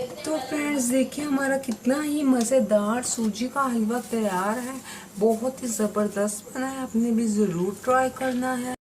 तो फ्रेंड्स देखिए हमारा कितना ही मज़ेदार सूजी का हलवा तैयार है। बहुत ही ज़बरदस्त बना है, आपने भी ज़रूर ट्राई करना है।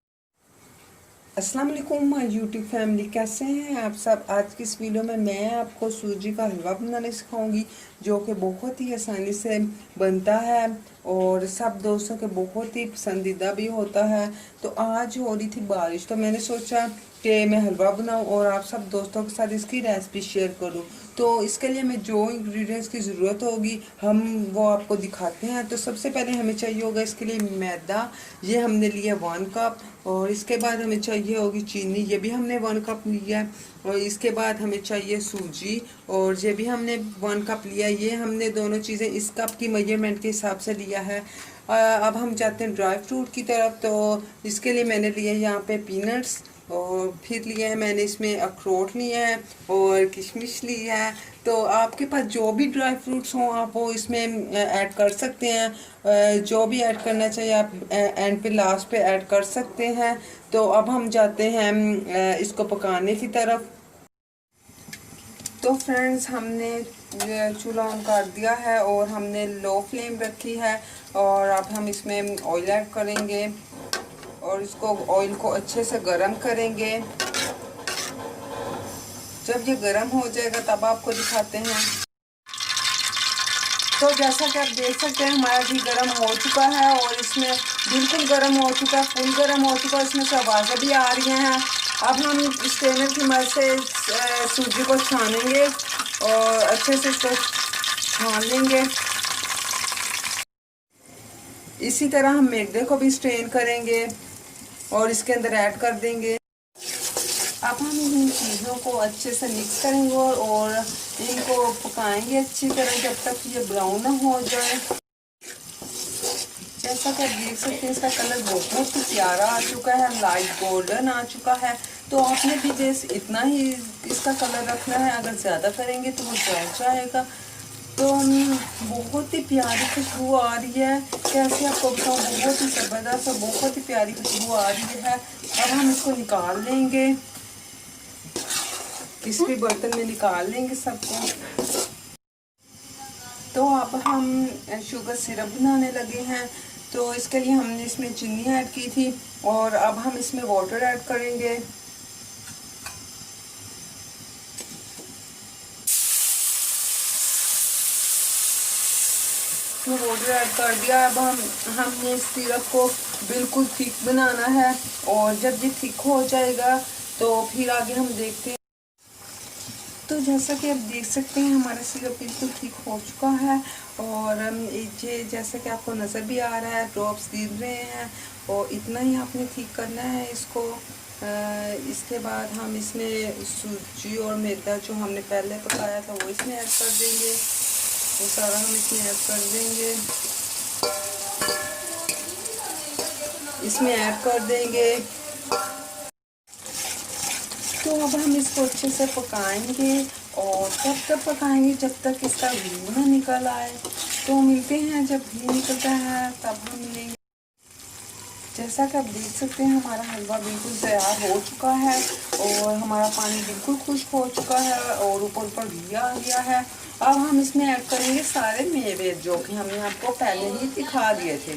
अस्सलाम वालेकुम माय यूट्यूब फैमिली, कैसे हैं आप सब। आज की इस वीडियो में मैं आपको सूजी का हलवा बनाने सिखाऊंगी जो कि बहुत ही आसानी से बनता है और सब दोस्तों के बहुत ही पसंदीदा भी होता है। तो आज हो रही थी बारिश तो मैंने सोचा कि मैं हलवा बनाऊं और आप सब दोस्तों के साथ इसकी रेसिपी शेयर करूं। तो इसके लिए हमें जो इंग्रेडिएंट्स की ज़रूरत होगी हम वो आपको दिखाते हैं। तो सबसे पहले हमें चाहिए होगा इसके लिए मैदा, ये हमने लिया 1 कप। और इसके बाद हमें चाहिए होगी चीनी, ये भी हमने 1 कप लिया है। और इसके बाद हमें चाहिए सूजी और ये भी हमने 1 कप लिया। ये हमने दोनों चीज़ें इस कप की मेजरमेंट के हिसाब से लिया है। अब हम जाते हैं ड्राई फ्रूट की तरफ। तो इसके लिए मैंने लिए यहाँ पे पीनट्स और फिर लिया है मैंने इसमें अखरोट लिया है और किशमिश लिया है। तो आपके पास जो भी ड्राई फ्रूट्स हों आप वो इसमें ऐड कर सकते हैं। जो भी ऐड करना चाहिए आप एंड पे लास्ट पे ऐड कर सकते हैं। तो अब हम जाते हैं इसको पकाने की तरफ। तो फ्रेंड्स हमने चूल्हा ऑन कर दिया है और हमने लो फ्लेम रखी है और अब हम इसमें ऑयल ऐड करेंगे और इसको ऑयल को अच्छे से गरम करेंगे। जब ये गरम हो जाएगा तब आपको दिखाते हैं। तो जैसा कि आप देख सकते हैं हमारा घी गरम हो चुका है और इसमें बिल्कुल गरम हो चुका है, फुल गरम हो चुका है। इसमें से आवाज़ें भी आ रही हैं। अब हम स्ट्रेनर की मदद से सूजी को छानेंगे और अच्छे से इसको छान लेंगे। इसी तरह हम मैदे को भी स्ट्रेन करेंगे और इसके अंदर ऐड कर देंगे। अब हम इन चीज़ों को अच्छे से मिक्स करेंगे और इनको पकाएंगे अच्छी तरह जब तक ये ब्राउन ना हो जाए। जैसा कि आप देख सकते हैं इसका कलर बहुत ही प्यारा आ चुका है, लाइट गोल्डन आ चुका है। तो आपने भी जैसे इतना ही इसका कलर रखना है, अगर ज़्यादा करेंगे तो वो जल जाएगा। तो बहुत ही प्यारी खुशबू आ रही है, कैसे आपको बताऊँ, बहुत ही ज़बरदस्त और बहुत ही प्यारी खुशबू आ रही है। अब हम इसको निकाल लेंगे, किसी बर्तन में निकाल लेंगे सबको। तो अब हम शुगर सिरप बनाने लगे हैं। तो इसके लिए हमने इसमें चीनी ऐड की थी और अब हम इसमें वाटर ऐड करेंगे। तो वाटर ऐड कर दिया। अब हमने इस सिरप को बिल्कुल थिक बनाना है और जब ये थिक हो जाएगा तो फिर आगे हम देखते हैं। तो जैसा कि आप देख सकते हैं हमारा सिरप बिल्कुल ठीक हो चुका है और ये जैसा कि आपको नज़र भी आ रहा है ड्रॉप्स गिर रहे हैं और इतना ही आपने ठीक करना है इसको। इसके बाद हम इसमें सूजी और मैदा जो हमने पहले पकाया था वो इसमें ऐड कर देंगे। वो सारा हम इसमें ऐड कर देंगे, इसमें ऐड कर देंगे। तो अब हम इसको अच्छे से पकाएंगे और तब तक पकाएंगे जब तक इसका घी ना निकल आए। तो मिलते हैं जब घी निकलता है तब हम मिलेंगे। जैसा कि आप देख सकते हैं हमारा हलवा बिल्कुल तैयार हो चुका है और हमारा पानी बिल्कुल खुश्क हो चुका है और ऊपर ऊपर घी आ गया है। अब हम इसमें ऐड करेंगे सारे मेवे जो कि हमने आपको पहले ही दिखा दिए थे।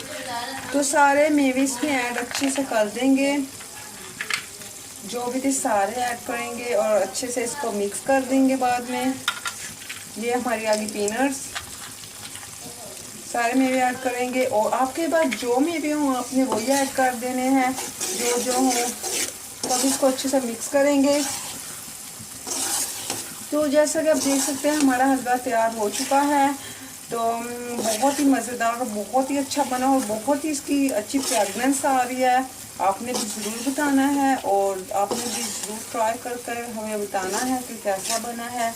तो सारे मेवे इसमें ऐड अच्छे से कर देंगे, जो भी थे सारे ऐड करेंगे और अच्छे से इसको मिक्स कर देंगे। बाद में ये हमारी आ गई पीनट्स, सारे मेवे ऐड करेंगे और आपके पास जो मेवे हों आपने वही ऐड कर देने हैं जो हों। तब इसको अच्छे से मिक्स करेंगे। तो जैसा कि आप देख सकते हैं हमारा हलवा तैयार हो चुका है। तो बहुत ही मज़ेदार और बहुत ही अच्छा बना और बहुत ही इसकी अच्छी फ्रेगनेंस आ रही है। आपने भी ज़रूर बताना है और आपने भी ज़रूर ट्राई कर हमें बताना है कि कैसा बना है।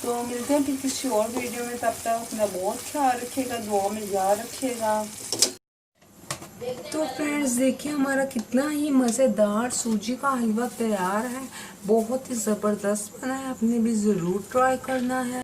तो मिलते हैं फिर किसी और वीडियो में, तब तक अपना बहुत ख्याल रखिएगा, दुआ में याद रखिएगा। तो फ्रेंड्स देखिए हमारा कितना ही मज़ेदार सूजी का हलवा तैयार है। बहुत ही ज़बरदस्त बना है, आपने भी ज़रूर ट्राई करना है।